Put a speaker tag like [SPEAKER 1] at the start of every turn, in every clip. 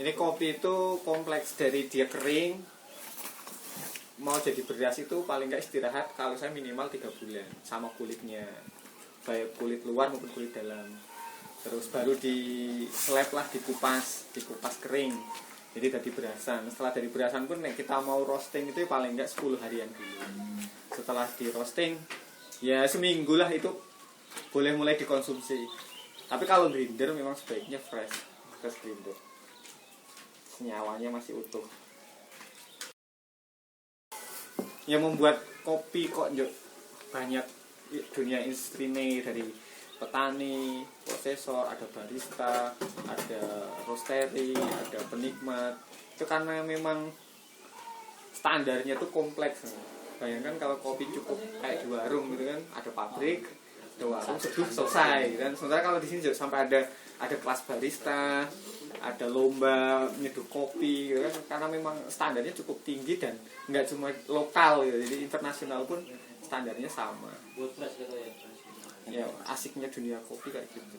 [SPEAKER 1] Ini kopi itu kompleks, dari dia kering mau jadi beras itu paling nggak istirahat kalau saya minimal 3 bulan sama kulitnya, baik kulit luar maupun kulit dalam. Terus baru di slab lah, dikupas kering, jadi dari berasan. Setelah dari berasan pun kita mau roasting itu paling nggak 10 harian dulu. Setelah di roasting ya seminggu lah itu boleh mulai dikonsumsi. Tapi kalau grinder memang sebaiknya fresh grinder, senyawanya masih utuh. Yang membuat kopi kok banyak dunia industri dari petani, prosesor, ada barista, ada roastery, ada penikmat. Itu karena memang standarnya tuh kompleks. Bayangkan kalau kopi cukup kayak di warung gitu kan, ada pabrik, ada warung, seduh selesai. Dan sementara kalau di sini juga sampai ada kelas barista, ada lomba nyeduh kopi gitu kan, karena memang standarnya cukup tinggi dan nggak cuma lokal gitu, jadi internasional pun standarnya sama. Ya asiknya dunia kopi kayak gitu.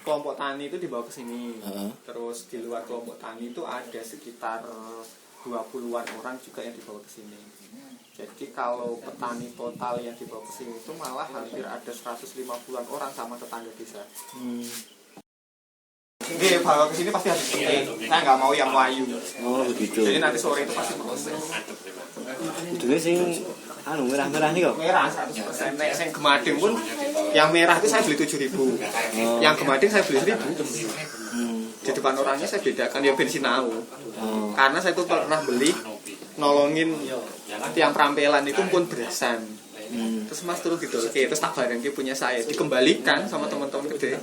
[SPEAKER 1] Kelompok tani itu dibawa ke sini. Terus di luar kelompok tani itu ada sekitar 20-an orang juga yang dibawa ke sini. Jadi kalau petani total yang dibawa ke sini itu malah hampir ada 150-an orang sama tetangga desa. Ini bawa ke sini pasti harus petik. Saya nggak mau yang layu.
[SPEAKER 2] Oh begitu.
[SPEAKER 1] Jadi nanti sore itu pasti proses.
[SPEAKER 2] Itu sing merah-merah nih kok.
[SPEAKER 1] Merah 100%. Nek sing gemading pun yang merah itu saya beli 7.000. Yang gemading saya beli 1.000. Di depan orangnya saya bedakan ya ben sinau. Karena saya tuh pernah beli nolongin tiang perampelan itu pun berasan. Terus mas terus gitu, oke, terus tak bareng punya saya dikembalikan sama teman-teman gede.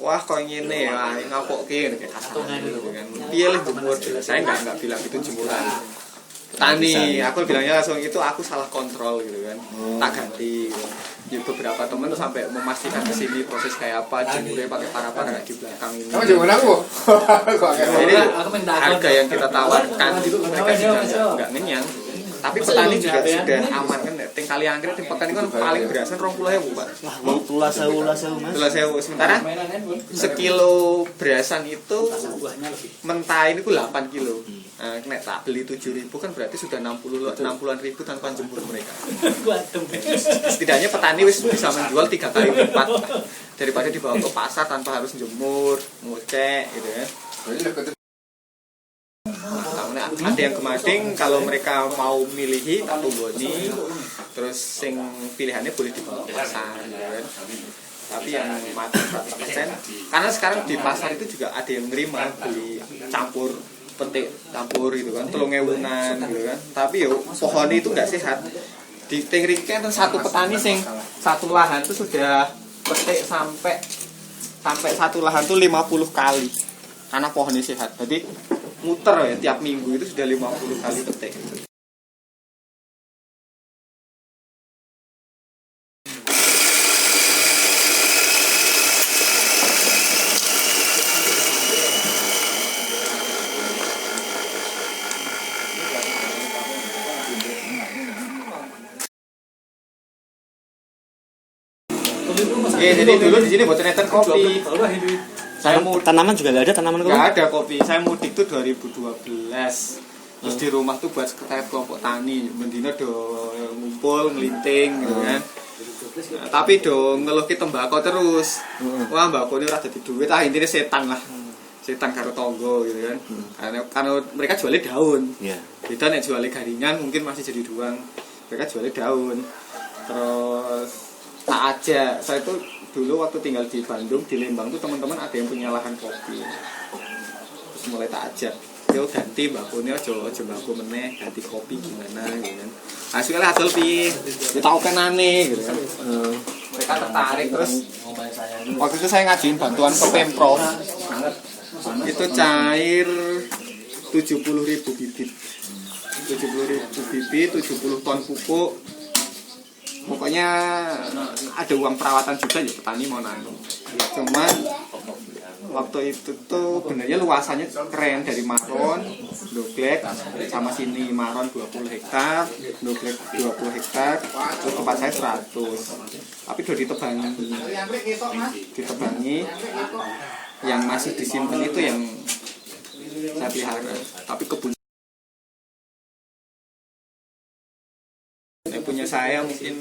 [SPEAKER 1] Wah kok ngene ya, ngapok kayak kasar gitu kan. Pilih jemur, saya nggak bilang itu jemuran. Tani, aku bilangnya langsung itu aku salah kontrol gitu kan. Tak ganti. Gitu. Ya, beberapa teman tuh sampai memastikan ke sini proses kayak apa, jemurnya pakai para kayak di belakang ini.
[SPEAKER 3] Kamu jemur aku?
[SPEAKER 1] Jadi harga yang kita tawarkan itu mereka juga nggak ngenyang. Tapi petani juga sudah aman kan. Ting kali anggrek ting petani kan paling berasan 20.000 Pak.
[SPEAKER 2] Wah, 12.000 Mas.
[SPEAKER 1] 12.000. Sementara sekilo berasan itu mentah ini 8 kilo. Nah, kena tak beli 7.000 kan berarti sudah 60-an ribu tanpa jemur mereka. Setidaknya petani wis bisa menjual 3 kali lipat daripada dibawa ke pasar tanpa harus jemur, ngocek gitu ya. Ada yang gemading kalau mereka mau milihi tak tunggoni, terus sing pilihannya boleh dibawa ke pasar gitu kan. Tapi yang mati 100%, karena sekarang di pasar itu juga ada yang nerima beli campur petik campur gitu kan, 3.000-an gitu kan. Tapi yo pohon itu nggak sehat. Di Tingrike satu petani sing satu lahan itu sudah petik sampai satu lahan tuh 50 kali karena pohonnya sehat. Jadi muter ya tiap minggu itu sudah 50 kali petik. Ya, jadi dulu di sini buat ternyata kopi. Saya mau
[SPEAKER 2] tanaman juga nggak ada, tanaman kopi?
[SPEAKER 1] Nggak ada kopi. Saya mudik tuh 2012. Terus di rumah tuh buat sekretariat kelompok tani. Mendino do ngumpul, ngelinting gitu kan. Nah, tapi do ngeluh ke tembakau terus. Wah, mbakau ini udah jadi duit. Intinya setan lah. Setan karo tonggo gitu kan. Karena mereka jualnya daun. Kita nek jualnya garingan mungkin masih jadi duang. Mereka jualnya daun. Terus tak aja. Saya tuh dulu waktu tinggal di Bandung, di Lembang tuh teman-teman ada yang punya lahan kopi. Terus mulai tak ajak, yo ganti mbakune aja mbakku meneh, ganti kopi gimana gitu kan. Hasilnya adol piye? Ya tau kenane gitu kan. Mereka tertarik terus waktu itu saya ngajuin bantuan ke Pemprov. Itu cair 70.000 bibit. 70.000 bibit, 70 ton pupuk. Pokoknya ada uang perawatan juga ya petani mau nanggung. Cuman waktu itu tuh benernya luasannya keren, dari Maron, Ndoglek sama sini. Maron 20 hektar, Ndoglek 20 hektar, terus tempat saya 100. Tapi udah ditebangi yang masih disimpan itu yang saya pelihara. Tapi kebun punya saya mungkin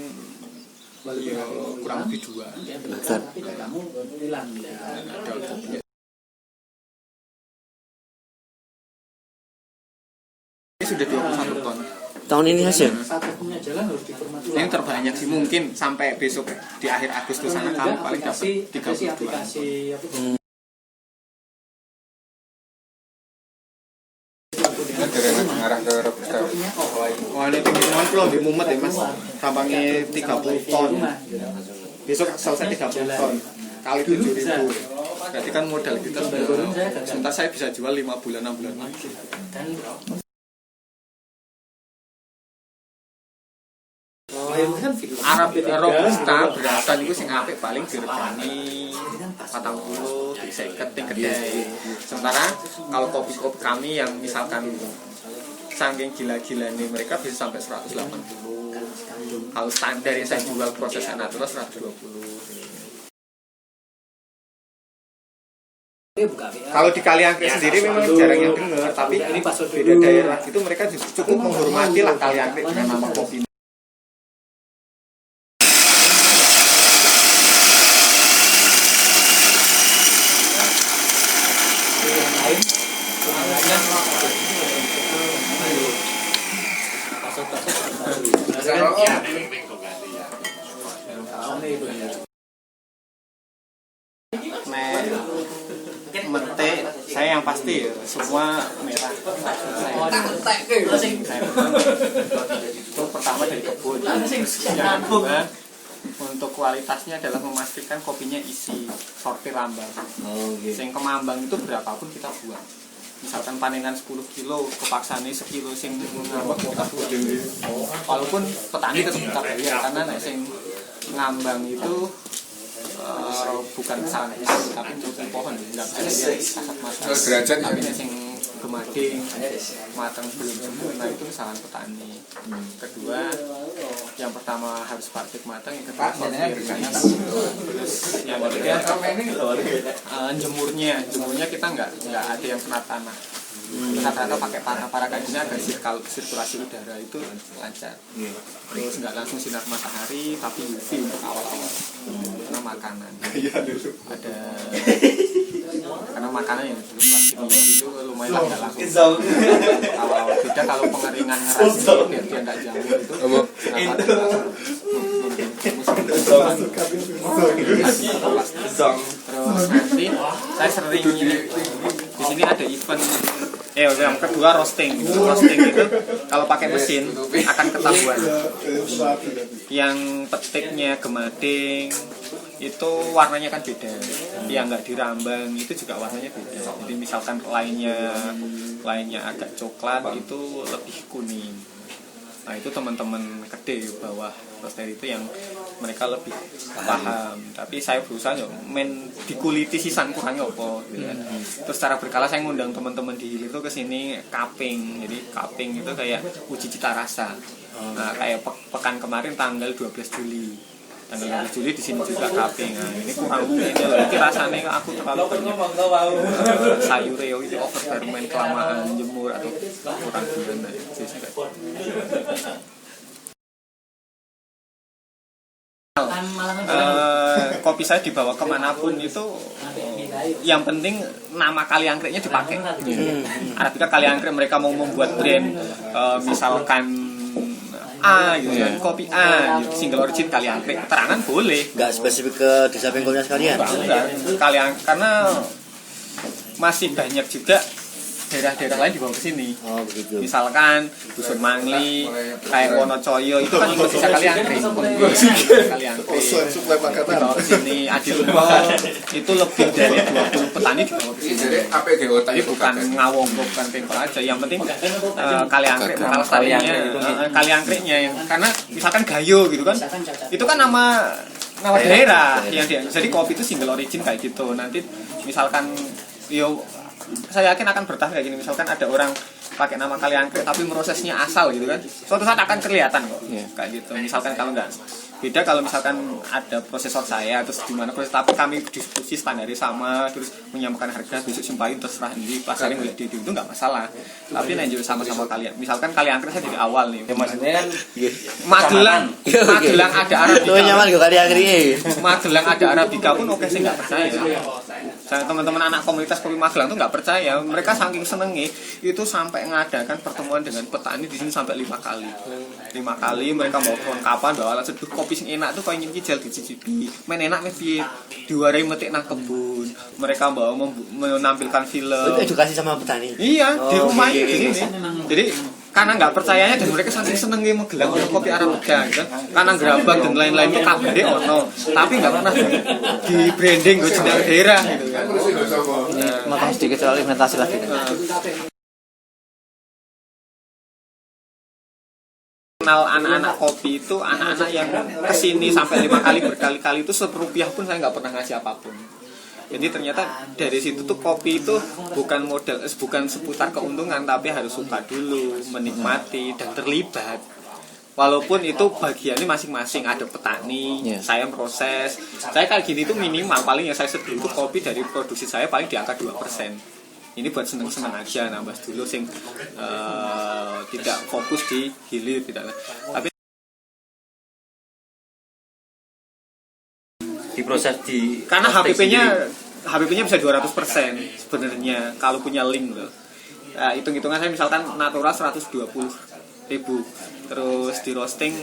[SPEAKER 1] ya kurang lebih 2
[SPEAKER 2] Besar.
[SPEAKER 1] Ini sudah 21 ton.
[SPEAKER 2] Tahun ini hasil.
[SPEAKER 1] Ini terbanyak sih, mungkin sampai besok di akhir Agustus sana kami paling dapat 32.
[SPEAKER 3] Ngarah ke Robusta.
[SPEAKER 1] Wah, ini tinggi mohon kalau di Mumet ya mas, tampangnya 30 ton. Besok selesai 30 ton kali 7.000. Berarti kan modal kita sebentar saya bisa jual 5 bulan 6 bulan lagi. Arab Robusta beratan itu sing apik paling diregani 40 diseket ning kedai. Sementara kalau kopi-kopi kami yang misalkan saking gila-gilanya mereka bisa sampai 180. Kalau standar yang saya jual prosesnya natural 120. Kalau di Kaliangkrik sendiri memang jarang yang dengar, tapi ini beda daerah itu mereka cukup menghormati lah Kaliangkrik dengan nama kopi. Mete saya yang pasti semua merah. Itu pertama dari kebun. Yang kedua untuk kualitasnya adalah memastikan kopinya isi sortir rambang. Sing kemambang itu berapapun kita buang. Misalkan panenan 10 kilo, kepaksane sekilo sing ngambang kita buang. Walaupun petani tetap kita bayar karena nek sing ngambang itu bukan kesalahan tapi untuk pohon nggak bisa kasat mata.
[SPEAKER 3] Derajat
[SPEAKER 1] tapi yang gemading matang belum sempurna itu kesalahan petani. Kedua, yang pertama harus partik matang, yang kedua terus yang ketiga jemurnya kita nggak ada yang kena tanah. Rata-rata pakai tanah para kajinya agar sirkulasi udara itu lancar. Terus nggak langsung sinar matahari tapi UV untuk awal-awal. Karena makanan karena makanan yang plastik itu lumayan nggak langsung awal-awal. Beda kalau pengeringan ngeras biar dia nggak jamur itu terus nanti saya sering di sini ada event yang kedua roasting itu kalau pakai mesin akan ketahuan yang petiknya gemading itu warnanya kan beda, yang nggak dirambang itu juga warnanya beda. Jadi misalkan lainnya agak coklat itu lebih kuning. Nah itu teman-teman gede bawah roaster itu yang mereka lebih paham. Tapi saya berusaha dikuliti sisan kurang apa gitu kan. Terus secara berkala saya ngundang teman-teman di Hilir itu ke sini cupping. Jadi cupping itu kayak uji cita rasa. Nah kayak pekan kemarin tanggal 12 Juli. Tanggal 12 Juli di sini juga cupping. Nah ini kurang ini rasanya aku terlalu banyak sayur itu over ferment kelamaan jemur atau kurang gimana kopi saya dibawa kemanapun itu yang penting nama Kaliangkriknya dipakai. Arabica Kaliangkrik mereka mau membuat brand misalkan A gitu kan, kopi A gitu, single origin Kaliangkrik, keterangan boleh.
[SPEAKER 2] Nggak spesifik ke desa Bengkolnya sekalian.
[SPEAKER 1] Kalian karena masih banyak juga daerah-daerah lain dibawa ke sini.
[SPEAKER 2] Oh begitu.
[SPEAKER 1] Misalkan Dusun Mangli, kayak Wonocoyo itu kan juga bisa Kaliangkrik. Kaliangkrik. Dibawa ke sini Adilumah itu lebih dari 20 petani dibawa ke sini. Jadi bukan ngawong, bukan pengkol aja. Yang penting Kaliangkrik Kaliangkriknya karena misalkan Gayo gitu kan. Itu kan nama nama daerah yang dia. Jadi kopi itu single origin kayak gitu. Nanti misalkan saya yakin akan bertahan kayak gini. Misalkan ada orang pakai nama Kaliangkrik tapi prosesnya asal gitu kan. Suatu saat akan kelihatan kok. Kayak gitu. Misalkan kalau enggak beda kalau misalkan ada prosesor saya terus gimana proses, tapi kami diskusi standarnya sama terus menyamakan harga besok simpain terserah di pasarin boleh itu nggak masalah. Tapi lanjut sama-sama kalian. Misalkan Kaliangkrik saya dari awal nih.
[SPEAKER 4] Ya maksudnya kan
[SPEAKER 1] Magelang ada Arabica.
[SPEAKER 2] Lu nyaman gak Kaliangkrik?
[SPEAKER 1] Magelang ada Arabica pun oke sih nggak percaya. Saya teman-teman anak komunitas kopi Magelang tuh nggak percaya. Mereka saking senengnya itu sampai mengadakan pertemuan dengan petani di sini sampai 5 kali. 5 kali mereka mau kelengkapan bawa alat seduh kopi sing enak tuh kayak nyicil dicicipi. Men enak piye diwarai metik nang kebun. Mereka bawa menampilkan film.
[SPEAKER 2] Itu edukasi sama petani.
[SPEAKER 1] Iya, di rumah ini. Jadi karena nggak percayanya dan mereka saking senengnya Magelang kopi Arabica gitu. Karena gerabak dan lain-lain itu kabare ono, tapi nggak pernah di branding gue jeneng daerah gitu kan.
[SPEAKER 2] Maka sedikit soal implementasi lagi.
[SPEAKER 1] Kenal anak-anak kopi itu anak-anak yang kesini sampai 5 kali berkali-kali itu ₹1 pun saya nggak pernah ngasih apapun. Jadi ternyata dari situ tuh kopi itu bukan seputar keuntungan, tapi harus suka dulu, menikmati dan terlibat. Walaupun itu bagiannya masing-masing, ada petani, saya proses. Saya kayak gini tuh minimal paling yang saya seduh itu kopi dari produksi saya paling di angka 2%. Ini buat seneng-seneng aja, nambah dulu sing tidak fokus di hilir tidak. Tapi
[SPEAKER 4] diproses di
[SPEAKER 1] karena HPP-nya bisa 200% sebenarnya kalau punya link loh. Hitung-hitungan saya misalkan natural 120.000, terus di roasting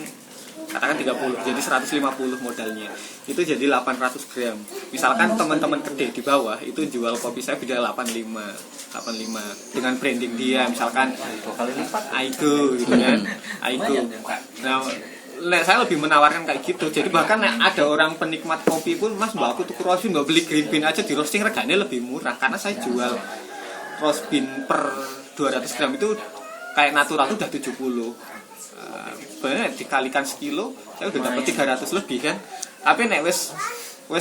[SPEAKER 1] katakan 30, jadi 150 modalnya. Itu jadi 800 gram. Misalkan teman-teman gede di bawah itu jual kopi saya bisa 85 dengan branding dia, misalkan
[SPEAKER 4] 2 kali lipat
[SPEAKER 1] Aigo gitu kan. Aigo. Nah, saya lebih menawarkan kayak gitu. Jadi bahkan ada orang penikmat kopi pun, Mas mbak aku tuh roast bean, mbak beli green bean aja di roasting reganya lebih murah karena saya jual roast bean per 200 gram itu kayak natural itu udah 70. Sebenarnya dikalikan sekilo saya udah dapat 300 lebih kan. Tapi nek wes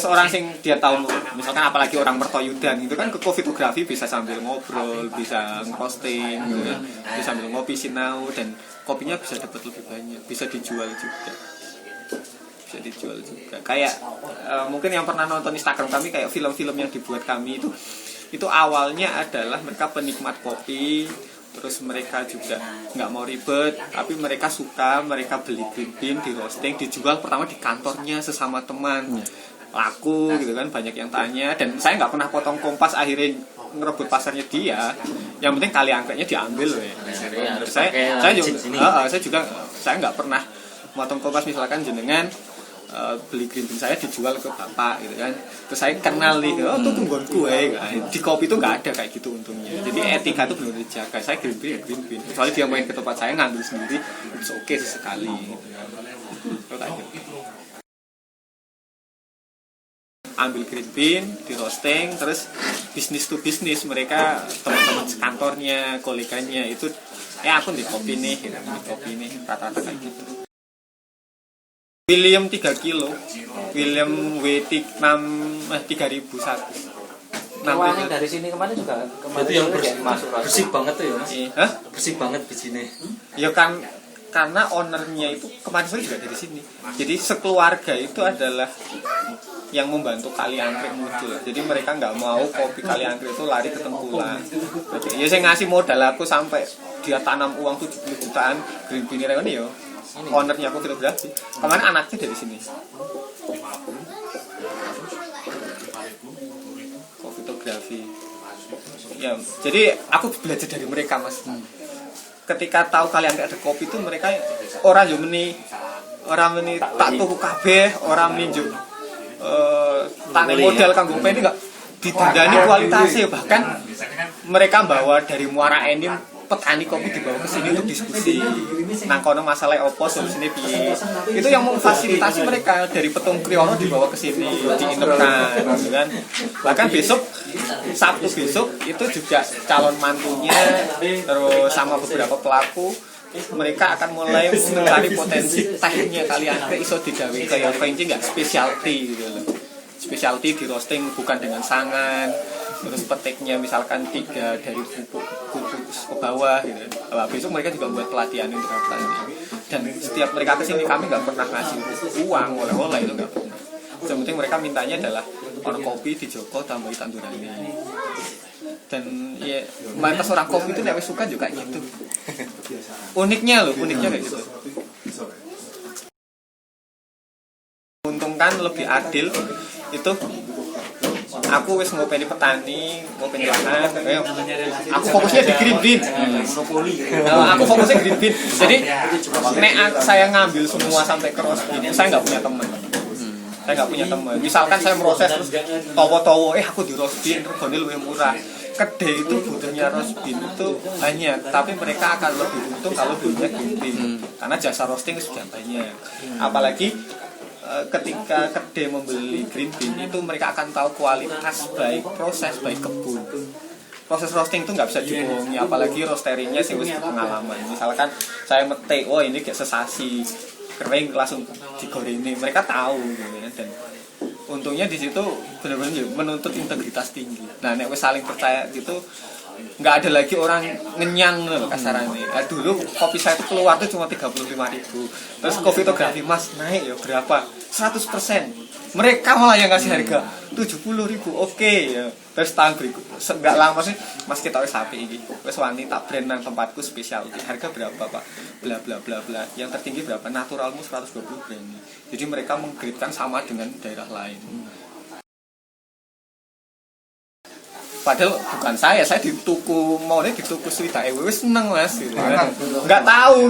[SPEAKER 1] orang sing dia tahu, misalkan apalagi orang Mertoyudan itu kan ke fotografi bisa sambil ngobrol, bisa roasting gitu kan. Bisa sambil ngopi sinau dan kopinya bisa dapat lebih banyak, bisa dijual juga. Kayak mungkin yang pernah nonton Instagram kami, kayak film-film yang dibuat kami itu awalnya adalah mereka penikmat kopi, terus mereka juga nggak mau ribet, tapi mereka suka, mereka beli green bean di roasting, dijual pertama di kantornya sesama teman, laku gitu kan, banyak yang tanya, dan saya nggak pernah potong Kompas akhirnya ngerebut pasarnya dia. Yang penting Kaliangkriknya diambil loh ya. Saya nggak pernah motong Kompas, misalkan jenengan beli green bean saya dijual ke bapak gitu kan, terus saya kenal nih, tuh tungguan gue di kopi itu nggak ada kayak gitu untungnya. Jadi etika itu benar-benar dijaga. Saya green bean, kecuali dia main ke tempat saya ngambil sendiri itu oke sesekali gitu. Ambil green bean, di roasting, terus bisnis to bisnis, mereka teman-teman kantornya, koleganya itu aku di kopi nih, rata-rata kayak gitu. William 3 kilo, William W6 3001.
[SPEAKER 4] Uangnya dari sini kemarin juga
[SPEAKER 5] Itu yang
[SPEAKER 4] masuk
[SPEAKER 5] bersih banget tuh ya Mas.
[SPEAKER 1] Hah?
[SPEAKER 5] Bersih banget di sini.
[SPEAKER 1] Ya kan, karena ownernya itu kemarin sore juga dari sini. Jadi sekeluarga itu adalah yang membantu Kaliangkrik muncul. Jadi mereka nggak mau kopi Kaliangkrik itu lari ke tengkulak. Ya saya ngasih modal aku sampai dia tanam uang 70 jutaan green bean ini ya. Ownernya aku fotografi. Kemarin anaknya dari sini. Fotografi. Ya, jadi aku belajar dari mereka, Mas. Ketika tahu Kaliangkrik ada kopi itu mereka orang yo meni tak tuku kabeh, orang minjuk tanah modal kanggo ini enggak didandani kualitasnya, bahkan mereka bawa dari Muara Enim petani kopi dibawa ke sini untuk diskusi nang kono masalah opo solusinya piye. Itu yang memfasilitasi mereka, dari Petung Kriono dibawa ke sini diinepkan gitu kan. Bahkan besok Sabtu besok itu juga calon mantunya terus sama beberapa pelaku mereka akan mulai mencari potensi tehnya kalian iso digawe kayak French nggak specialty gitu loh. Specialty di roasting bukan dengan sangan, terus petiknya misalkan 3 dari bubuk ke bawah gitu. Nah, besok mereka juga buat pelatihan untuk petani. Dan setiap mereka kesini kami nggak pernah ngasih uang oleh-oleh, itu nggak pernah. Yang penting mereka mintanya adalah orang kopi di Joko tambahi tandurannya. Dan ya mantas orang kopi itu nek wis suka juga gitu. Uniknya kayak gitu. Untungkan lebih adil itu aku wis ngopeni petani, ngopeni lahan, aku fokusnya di green bean. Aku fokusnya green bean. Jadi nek saya ngambil semua sampai ke roast bean, saya nggak punya teman. Saya nggak punya teman. Misalkan saya proses terus towo-towo, aku di roast bean regane lebih murah. Kedai itu butuhnya roast bean itu banyak, tapi mereka akan lebih untung kalau belinya green bean karena jasa roasting sudah banyak. Apalagi ketika kedai membeli green bean itu mereka akan tahu kualitas baik proses baik kebun. Proses roasting itu nggak bisa dibohongi, apalagi roasterinya sih wis pengalaman. Misalkan saya mete, oh ini kayak sesasi kering langsung digoreng ini, mereka tahu gitu ya. Dan untungnya di situ benar-benar menuntut integritas tinggi. Nah, nek wis saling percaya gitu, nggak ada lagi orang ngenyang loh kasarannya. Dulu kopi saya itu keluar tuh cuma 35.000. Terus Kopi-tografi Mas naik ya berapa? 100%. Mereka malah yang ngasih harga 70.000. Oke ya. Terus tahun berikut nggak lama sih Mas kita wis sapi ini. Wis wani tak brand nang tempatku spesial. Harga berapa Pak? Bla bla bla bla. Yang tertinggi berapa? Naturalmu 120 brand. Jadi mereka menggrade-kan sama dengan daerah lain. Padahal bukan saya dituku maunya dituku Swida wis seneng Mas gitu kan. Nggak tahu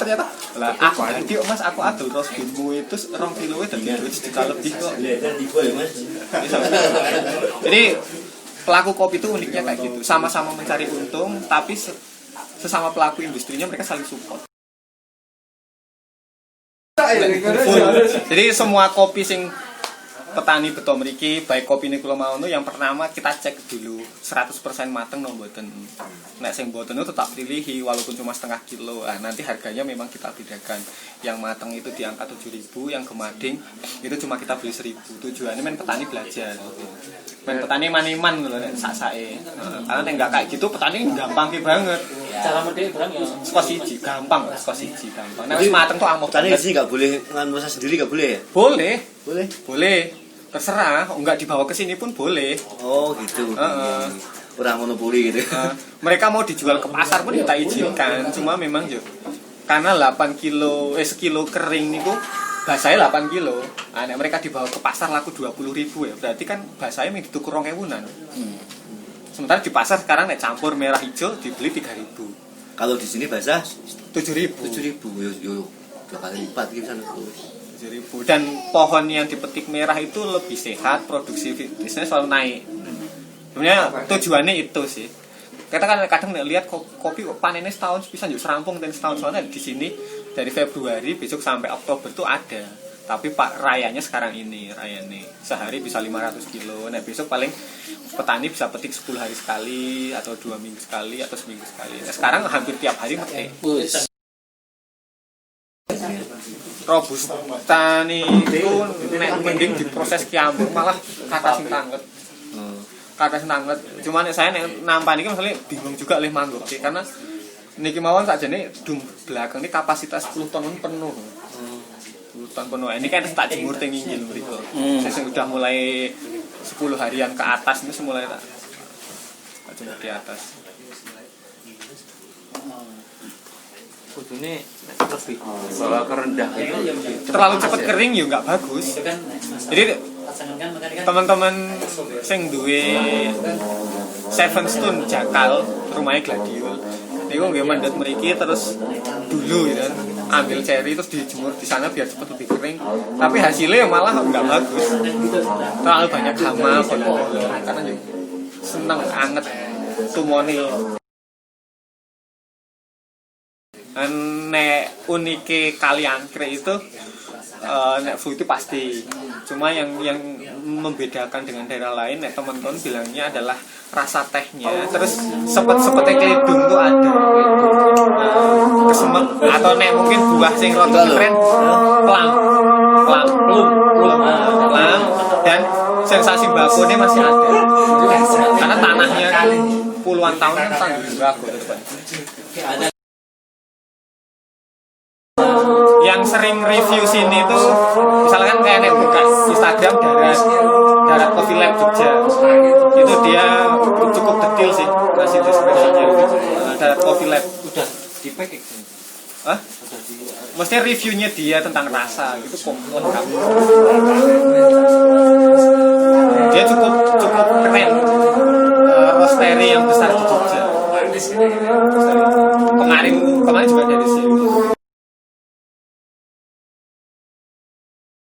[SPEAKER 1] ternyata lah aku tadi Mas aku adol roast beanmu itu 2 kilo dadi 2 juta lebih kok. Jadi pelaku kopi itu uniknya kayak gitu, sama-sama mencari untung tapi sesama pelaku industrinya mereka saling support. Jadi semua kopi sing petani beto mriki baik kopi niku mau yang pertama kita cek dulu 100% mateng no mboten. Nek sing mboten itu tetap pilihi walaupun cuma setengah kilo. Nanti harganya memang kita bedakan. Yang mateng itu di angka 7.000, yang gemading itu cuma kita beli 1.000. Tujuannya men petani belajar. Men petani maniman lho nek sak-sake. Karena nek enggak kayak gitu petani gampang banget.
[SPEAKER 4] Cara medhek barang ya
[SPEAKER 1] Saka siji gampang. Nek wis mateng tuh amoh.
[SPEAKER 2] Petani di sini nggak boleh nganu proses sendiri, nggak boleh ya?
[SPEAKER 1] Boleh. Terserah, enggak dibawa ke sini pun boleh.
[SPEAKER 2] Oh gitu. Kurang monopoli gitu.
[SPEAKER 1] Mereka mau dijual ke pasar pun kita izinkan, cuma memang yuk karena 8 kilo sekilo kering niku bahasanya 8 kilo. Nek mereka dibawa ke pasar laku 20.000 ya. Berarti kan bahasanya ming dituku 2.000-an. Sementara di pasar sekarang nek campur merah hijau dibeli 3.000.
[SPEAKER 2] Kalau di sini basah
[SPEAKER 1] 7.000.
[SPEAKER 2] Yo 2 kali lipat gitu sana.
[SPEAKER 1] 7.000. Dan pohon yang dipetik merah itu lebih sehat, produksi bisnisnya selalu naik. Sebenarnya tujuannya itu sih. Kita kan kadang lihat kopi panennya setahun bisa juga serampung dan setahun soalnya di sini dari Februari besok sampai Oktober tuh ada. Tapi Pak rayanya sekarang ini rayanya sehari bisa 500 kilo. Nah besok paling petani bisa petik 10 hari sekali atau 2 minggu sekali atau seminggu sekali. Nah, sekarang hampir tiap hari petik. Robusta niku nek mending diproses kiambur malah kata sing tanget. Cuman saya nek nampani iki masalah bingung juga oleh mangguk sih karena niki mawon sakjane dung belakang ini kapasitas 10 ton penuh. 10 ton penuh. Ini kan tak jemur teng inggil mriku. Sing udah mulai 10 harian ke atas ini semulai tak jemur di atas.
[SPEAKER 5] Kudune lebih bawa ke rendah itu
[SPEAKER 1] Terlalu cepat kering ya nggak bagus. Jadi teman-teman sing duwe Seven Stone Jakal rumahnya Gladiol niku nggih mandhet mriki terus dulu gitu ambil cherry terus dijemur di sana biar cepat lebih kering tapi hasilnya malah nggak bagus, terlalu banyak hama karena ya seneng anget tumone. Nek unike kali angkrek itu nek flu itu pasti. Cuma yang membedakan dengan daerah lain, nek teman-teman bilangnya adalah rasa tehnya. Terus sepet-sepetnya kelidung tuh ada. Kesemek atau nek mungkin buah sing rada keren, pelang, dan sensasi bakunya masih ada. Karena tanahnya puluhan tahun kan tanggung baku. Yang sering review sini tuh misalkan kayak nek buka Instagram darat Coffee Lab Jogja, itu dia cukup detail sih ngasih deskripsinya. Darat Coffee Lab
[SPEAKER 4] Udah di packing.
[SPEAKER 1] Hah? Mesti reviewnya dia tentang rasa gitu kok lengkap. Dia cukup keren. Roastery yang besar di Jogja. Kemarin juga dari sini.